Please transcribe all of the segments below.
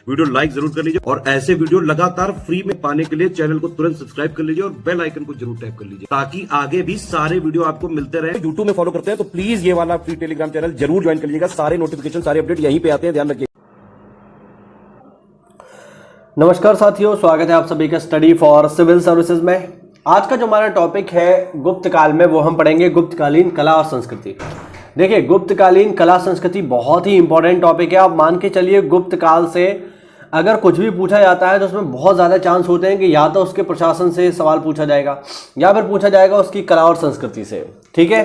Video like जरूर कर लीजिए और ऐसे वीडियो लगातार फ्री में पाने के लिए चैनल को तुरंत सब्सक्राइब कर लीजिए और बेल आइकन को जरूर टैप कर लीजिए ताकि आगे भी सारे वीडियो आपको मिलते रहे। यूट्यूब में फॉलो करते हैं तो प्लीज ये वाला फ्री टेलीग्राम चैनल जरूर ज्वाइन कर लीजिएगा। सारे नोटिफिकेशन सारे अपडेट यहीं पे आते हैं, ध्यान रखिए। नमस्कार साथियों, स्वागत है आप सभी का स्टडी फॉर सिविल सर्विसेज में। आज का जो हमारा टॉपिक है गुप्त काल में, वो हम पढ़ेंगे गुप्तकालीन कला और संस्कृति। देखिए, गुप्तकालीन कला संस्कृति बहुत ही इंपॉर्टेंट टॉपिक है। आप मान के चलिए, गुप्त काल से अगर कुछ भी पूछा जाता है तो उसमें बहुत ज़्यादा चांस होते हैं कि या तो उसके प्रशासन से सवाल पूछा जाएगा या फिर पूछा जाएगा उसकी कला और संस्कृति से। ठीक है,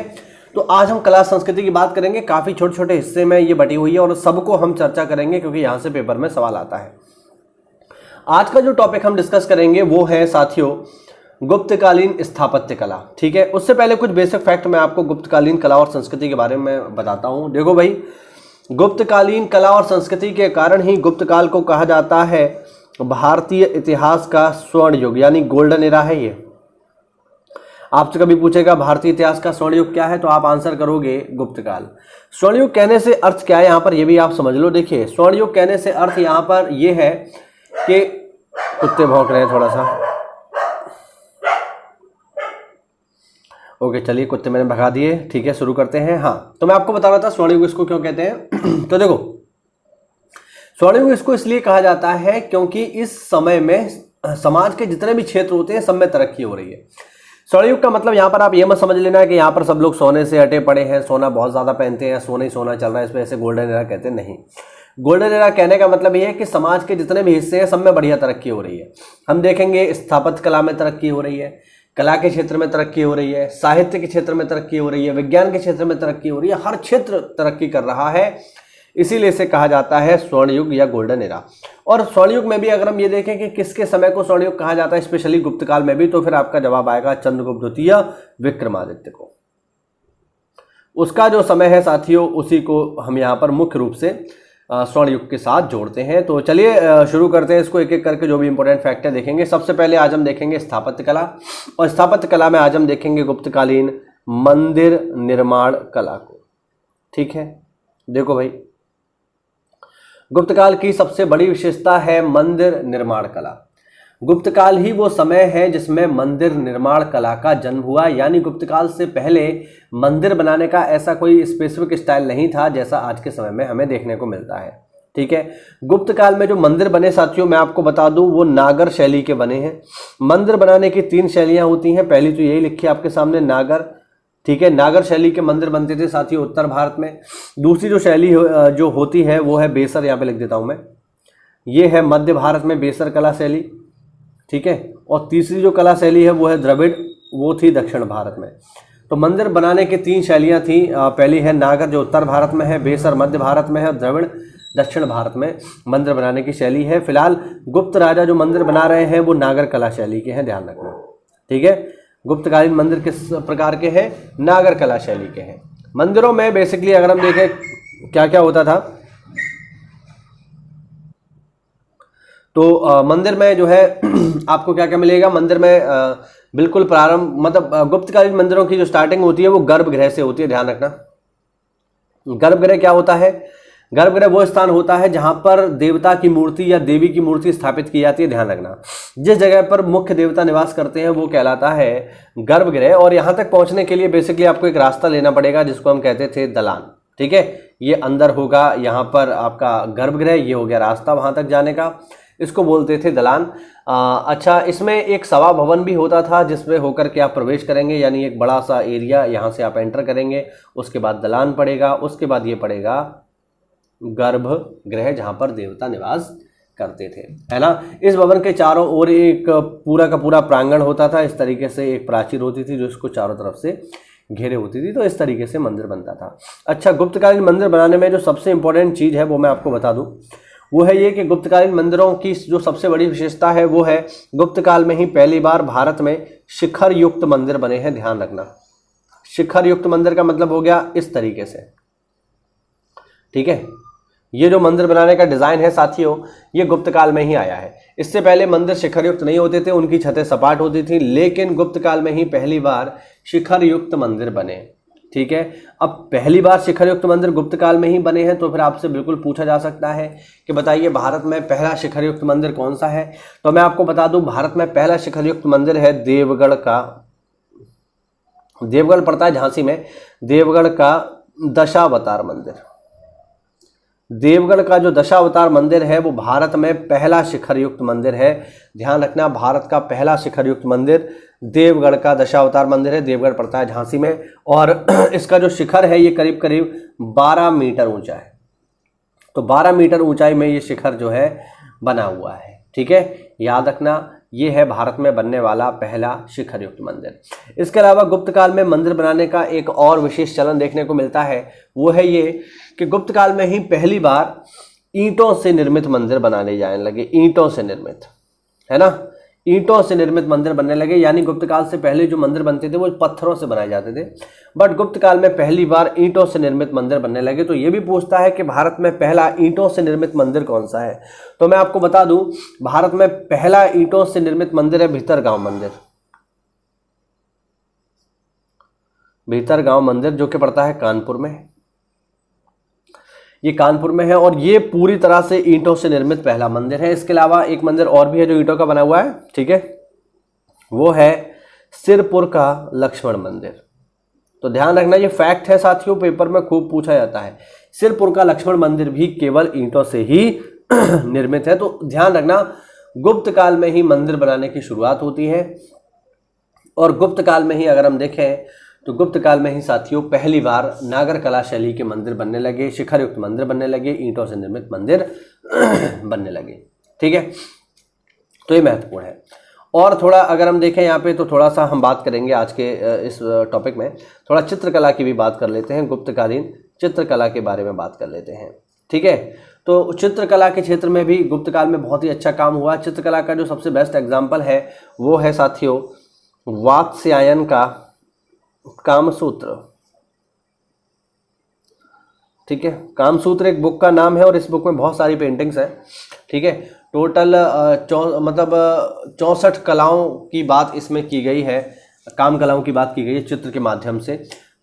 तो आज हम कला संस्कृति की बात करेंगे। काफ़ी छोटे छोटे हिस्से में ये बटी हुई है और सबको हम चर्चा करेंगे क्योंकि यहाँ से पेपर में सवाल आता है। आज का जो टॉपिक हम डिस्कस करेंगे वो है साथियों गुप्तकालीन स्थापत्य कला। ठीक है, उससे पहले कुछ बेसिक फैक्ट मैं आपको गुप्तकालीन कला और संस्कृति के बारे में बताता हूं। देखो भाई, गुप्तकालीन कला और संस्कृति के कारण ही गुप्त काल को कहा जाता है भारतीय इतिहास का स्वर्ण युग, यानी गोल्डन एरा है ये। आपसे कभी पूछेगा भारतीय इतिहास का स्वर्ण युग क्या है, तो आप आंसर करोगे गुप्त काल। स्वर्ण युग कहने से अर्थ क्या है यहाँ पर, ये भी आप समझ लो। देखिए, स्वर्ण युग कहने से अर्थ यहाँ पर ये है कि कुत्ते भौंक रहे हैं थोड़ा सा। ओके, चलिए, कुत्ते मैंने भगा दिए। ठीक है, शुरू करते हैं। हाँ, तो मैं आपको बता रहा था स्वर्ण युग इसको क्यों कहते हैं। तो देखो, स्वर्ण युग इसको इसलिए कहा जाता है क्योंकि इस समय में समाज के जितने भी क्षेत्र होते हैं सब में तरक्की हो रही है। स्वर्ण युग का मतलब यहाँ पर आप ये मत समझ लेना कि यहाँ पर सब लोग सोने से हटे पड़े हैं, सोना बहुत ज़्यादा पहनते हैं, सोना ही सोना चल रहा है, इस वजह से गोल्डन एरा कहते हैं। नहीं, गोल्डन एरा कहने का मतलब ये है कि समाज के जितने भी हिस्से हैं सब में बढ़िया तरक्की हो रही है। हम देखेंगे स्थापत्य कला में तरक्की हो रही है, कला के क्षेत्र में तरक्की हो रही है, साहित्य के क्षेत्र में तरक्की हो रही है, विज्ञान के क्षेत्र में तरक्की हो रही है, हर क्षेत्र तरक्की कर रहा है। इसीलिए इसे कहा जाता है स्वर्ण युग या गोल्डन एरा। और स्वर्ण युग में भी अगर हम ये देखें कि किसके समय को स्वर्ण युग कहा जाता है, स्पेशली गुप्त काल में भी, तो फिर आपका जवाब आएगा चंद्रगुप्त द्वितीय विक्रमादित्य को। उसका जो समय है साथियों, उसी को हम यहाँ पर मुख्य रूप से स्वर्ण युग के साथ जोड़ते हैं। तो चलिए शुरू करते हैं इसको, एक एक करके जो भी इंपॉर्टेंट फैक्ट है देखेंगे। सबसे पहले आज हम देखेंगे स्थापत्य कला, और स्थापत्य कला में आज हम देखेंगे गुप्तकालीन मंदिर निर्माण कला को। ठीक है, देखो भाई, गुप्तकाल की सबसे बड़ी विशेषता है मंदिर निर्माण कला। गुप्तकाल ही वो समय है जिसमें मंदिर निर्माण कला का जन्म हुआ, यानी गुप्तकाल से पहले मंदिर बनाने का ऐसा कोई स्पेसिफिक स्टाइल नहीं था जैसा आज के समय में हमें देखने को मिलता है। ठीक है, गुप्तकाल में जो मंदिर बने साथियों, मैं आपको बता दूं, वो नागर शैली के बने हैं। मंदिर बनाने की 3 शैलियां होती हैं। पहली तो यही लिखी है आपके सामने, नागर। ठीक है, नागर शैली के मंदिर बनते थे साथियों उत्तर भारत में। दूसरी जो शैली जो होती है वो है बेसर, यहाँ पे लिख देता हूँ मैं, ये है मध्य भारत में बेसर कला शैली। ठीक है, और तीसरी जो कला शैली है वो है द्रविड़, वो थी दक्षिण भारत में। तो मंदिर बनाने की 3 शैलियाँ थी। पहली है नागर जो उत्तर भारत में है, बेसर मध्य भारत में है, द्रविड़ दक्षिण भारत में मंदिर बनाने की शैली है। फिलहाल गुप्त राजा जो मंदिर बना रहे हैं वो नागर कला शैली के हैं, ध्यान रखना। ठीक है, गुप्तकालीन मंदिर किस प्रकार के हैं, नागर कला शैली के हैं। मंदिरों में बेसिकली अगर हम देखें क्या क्या होता था, तो मंदिर में जो है आपको क्या क्या मिलेगा। मंदिर में बिल्कुल प्रारंभ, मतलब गुप्तकालीन मंदिरों की जो स्टार्टिंग होती है वो गर्भगृह से होती है, ध्यान रखना। गर्भगृह क्या होता है, गर्भगृह वो स्थान होता है जहां पर देवता की मूर्ति या देवी की मूर्ति स्थापित की जाती है, ध्यान रखना। जिस जगह पर मुख्य देवता निवास करते हैं वो कहलाता है गर्भगृह। और यहां तक पहुंचने के लिए बेसिकली आपको एक रास्ता लेना पड़ेगा जिसको हम कहते थे दलान। ठीक है, ये अंदर होगा यहाँ पर आपका गर्भगृह, ये हो गया रास्ता वहां तक जाने का, इसको बोलते थे दलान। अच्छा, इसमें एक सभा भवन भी होता था जिसमें होकर के आप प्रवेश करेंगे, यानी एक बड़ा सा एरिया, यहाँ से आप एंटर करेंगे, उसके बाद दलान पड़ेगा, उसके बाद ये पड़ेगा गर्भगृह जहाँ पर देवता निवास करते थे, है ना। इस भवन के चारों ओर एक पूरा का पूरा प्रांगण होता था। इस तरीके से एक प्राचीर होती थी जो इसको चारों तरफ से घेरे होती थी। तो इस तरीके से मंदिर बनता था। अच्छा, गुप्तकालीन मंदिर बनाने में जो सबसे इंपॉर्टेंट चीज़ है वो मैं आपको बता दूं, वो है ये कि गुप्तकालीन मंदिरों की जो सबसे बड़ी विशेषता है वो है गुप्तकाल में ही पहली बार भारत में शिखर युक्त मंदिर बने हैं, ध्यान रखना। शिखर युक्त मंदिर का मतलब हो गया इस तरीके से। ठीक है, ये जो मंदिर बनाने का डिजाइन है साथियों, ये गुप्तकाल में ही आया है। इससे पहले मंदिर शिखर युक्त नहीं होते थे, उनकी छतें सपाट होती थी, लेकिन गुप्तकाल में ही पहली बार शिखर युक्त मंदिर बने। ठीक है। अब पहली बार शिखर युक्त मंदिर गुप्त काल में ही बने हैं, तो फिर आपसे बिल्कुल पूछा जा सकता है कि बताइए भारत में पहला शिखर युक्त मंदिर कौन सा है। तो मैं आपको बता दूं, भारत में पहला शिखर युक्त मंदिर है देवगढ़ का, देवगढ़ पड़ता है झांसी में, देवगढ़ का दशावतार मंदिर। देवगढ़ का जो दशावतार मंदिर है वो भारत में पहला शिखर युक्त मंदिर है। ध्यान रखना, भारत का पहला शिखर युक्त मंदिर देवगढ़ का दशावतार मंदिर है। देवगढ़ पड़ता है झांसी में, और इसका जो शिखर है ये करीब करीब 12 मीटर ऊंचा है। तो 12 मीटर ऊंचाई में ये शिखर जो है बना हुआ है, ठीक है। याद रखना, ये है भारत में बनने वाला पहला शिखर युक्त मंदिर। इसके अलावा गुप्त काल में मंदिर बनाने का एक और विशेष चलन देखने को मिलता है, वो है ये कि गुप्त काल में ही पहली बार ईंटों से निर्मित मंदिर बनाने जाने लगे। ईंटों से निर्मित, है ना, ईंटों से निर्मित मंदिर बनने लगे। यानी गुप्त काल से पहले जो मंदिर बनते थे वो पत्थरों से बनाए जाते थे, बट गुप्त काल में पहली बार ईंटों से निर्मित मंदिर बनने लगे। तो ये भी पूछता है कि भारत में पहला ईंटों से निर्मित मंदिर कौन सा है। तो मैं आपको बता दूं, भारत में पहला ईंटों से निर्मित मंदिर है भीतरगांव मंदिर। भीतरगांव मंदिर जो कि पड़ता है कानपुर में, ये कानपुर में है, और ये पूरी तरह से ईंटों से निर्मित पहला मंदिर है। इसके अलावा एक मंदिर और भी है जो ईंटों का बना हुआ है, ठीक है, वो है सिरपुर का लक्ष्मण मंदिर। तो ध्यान रखना, ये फैक्ट है साथियों, पेपर में खूब पूछा जाता है। सिरपुर का लक्ष्मण मंदिर भी केवल ईंटों से ही निर्मित है। तो ध्यान रखना, गुप्त काल में ही मंदिर बनाने की शुरुआत होती है, और गुप्त काल में ही अगर हम देखें तो गुप्त काल में ही साथियों पहली बार नागर कला शैली के मंदिर बनने लगे, शिखर युक्त मंदिर बनने लगे, ईंटों से निर्मित मंदिर बनने लगे, ठीक है। तो ये महत्वपूर्ण है। और थोड़ा अगर हम देखें यहाँ पे, तो थोड़ा सा हम बात करेंगे आज के इस टॉपिक में, थोड़ा चित्रकला की भी बात कर लेते हैं, गुप्तकालीन चित्रकला के बारे में बात कर लेते हैं, ठीक है। तो चित्रकला के क्षेत्र में भी गुप्त काल में बहुत ही अच्छा काम हुआ। चित्रकला का जो सबसे बेस्ट एग्जाम्पल है वो है साथियों वात्स्यायन का कामसूत्र, ठीक है। कामसूत्र एक बुक का नाम है, और इस बुक में बहुत सारी पेंटिंग्स हैं, ठीक है। टोटल 64 कलाओं की बात इसमें की गई है, काम कलाओं की बात की गई है चित्र के माध्यम से।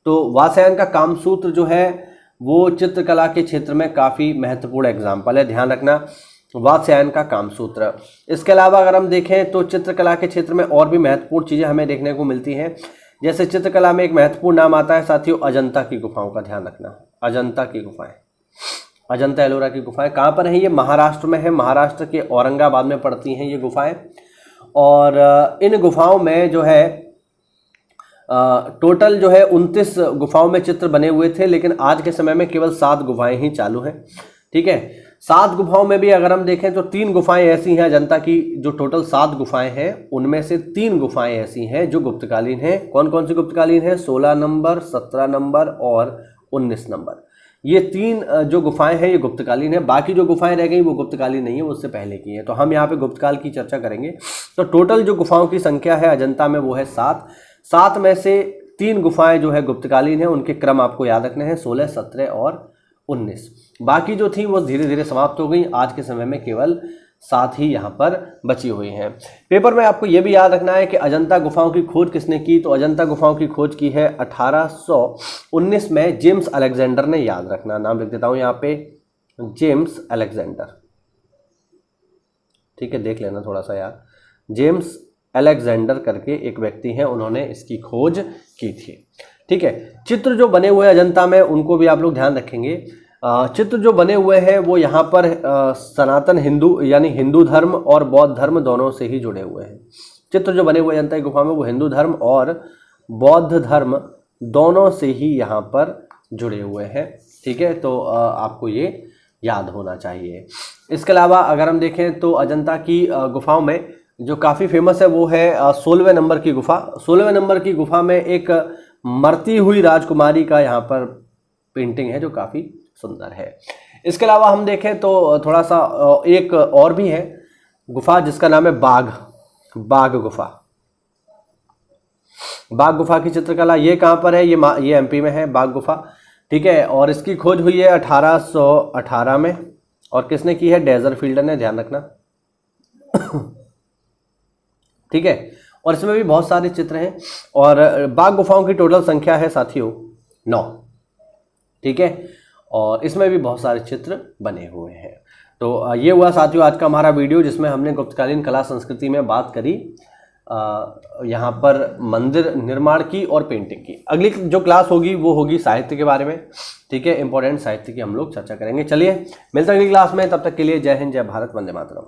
तो वात्स्यायन का कामसूत्र जो है वो चित्रकला के क्षेत्र में काफ़ी महत्वपूर्ण एग्जाम्पल है, ध्यान रखना, वात्स्यायन का कामसूत्र। इसके अलावा अगर हम देखें तो चित्रकला के क्षेत्र में और भी महत्वपूर्ण चीज़ें हमें देखने को मिलती हैं। जैसे चित्रकला में एक महत्वपूर्ण नाम आता है साथियों अजंता की गुफाओं का, ध्यान रखना, अजंता की गुफाएं, अजंता एलोरा की गुफाएं कहाँ पर है? ये महाराष्ट्र में है, महाराष्ट्र के औरंगाबाद में पड़ती हैं ये गुफाएं। और इन गुफाओं में जो है टोटल जो है 29 गुफाओं में चित्र बने हुए थे, लेकिन आज के समय में केवल 7 गुफाएं ही चालू हैं, ठीक है। 7 गुफाओं में भी अगर हम देखें तो 3 गुफाएं ऐसी हैं अजंता की, जो टोटल 7 गुफाएं हैं उनमें से 3 गुफाएं ऐसी हैं जो गुप्तकालीन हैं। कौन कौन सी गुप्तकालीन है? 16 नंबर, 17 नंबर और 19 नंबर। ये 3 जो गुफाएं हैं ये गुप्तकालीन है, बाकी जो गुफाएं रह गई वो गुप्तकालीन नहीं है, वो उससे पहले की है। तो हम यहाँ पे गुप्तकाल की चर्चा करेंगे। तो टोटल जो गुफाओं की संख्या है अजंता में वो है 7। 7 में से 3 गुफाएं जो है गुप्तकालीन है, उनके क्रम आपको याद रखने हैं 16, 17 और 19। बाकी जो थी वो धीरे धीरे समाप्त हो गई। आज के समय में केवल 7 ही यहाँ पर बची हुई हैं। पेपर में आपको ये भी याद रखना है कि अजंता गुफाओं की खोज किसने की? तो अजंता गुफाओं की खोज की है 1819 में जेम्स अलेक्जेंडर ने। याद रखना, नाम लिख देता हूँ यहाँ पे, जेम्स अलेक्जेंडर, ठीक है, देख लेना थोड़ा सा यार। जेम्स अलेक्जेंडर करके एक व्यक्ति हैं, उन्होंने इसकी खोज की थी, ठीक है। चित्र जो बने हुए अजंता में उनको भी आप लोग ध्यान रखेंगे। चित्र जो बने हुए हैं वो यहाँ पर सनातन हिंदू यानी हिंदू धर्म और बौद्ध धर्म दोनों से ही जुड़े हुए हैं। चित्र जो बने हुए अजंता की गुफा में वो हिंदू धर्म और बौद्ध धर्म दोनों से ही यहाँ पर जुड़े हुए हैं, ठीक है। तो आपको ये याद होना चाहिए। इसके अलावा अगर हम देखें तो अजंता की गुफाओं में जो काफ़ी फेमस है वो है 16वें नंबर की गुफा। 16वें नंबर की गुफा में एक मरती हुई राजकुमारी का यहाँ पर पेंटिंग है जो काफ़ी सुंदर है। इसके अलावा हम देखें तो थोड़ा सा एक और भी है गुफा जिसका नाम है बाघ गुफा। बाघ गुफा की चित्रकला ये कहाँ पर है? ये एमपी में है बाघ गुफा, ठीक है। और इसकी खोज हुई है 1818 में, और किसने की है? डेजरफील्ड ने, ध्यान रखना, ठीक है। और इसमें भी बहुत सारे चित्र हैं। और बाघ गुफाओं की टोटल संख्या है साथियों 9। ठीक है, और इसमें भी बहुत सारे चित्र बने हुए हैं। तो ये हुआ साथियों आज का हमारा वीडियो, जिसमें हमने गुप्तकालीन कला संस्कृति में बात करी यहाँ पर मंदिर निर्माण की और पेंटिंग की। अगली जो क्लास होगी वो होगी साहित्य के बारे में। ठीक है, इंपॉर्टेंट साहित्य की हम लोग चर्चा करेंगे। चलिए मिलते हैं अगली क्लास में, तब तक के लिए जय हिंद, जय भारत, वंदे मातरम।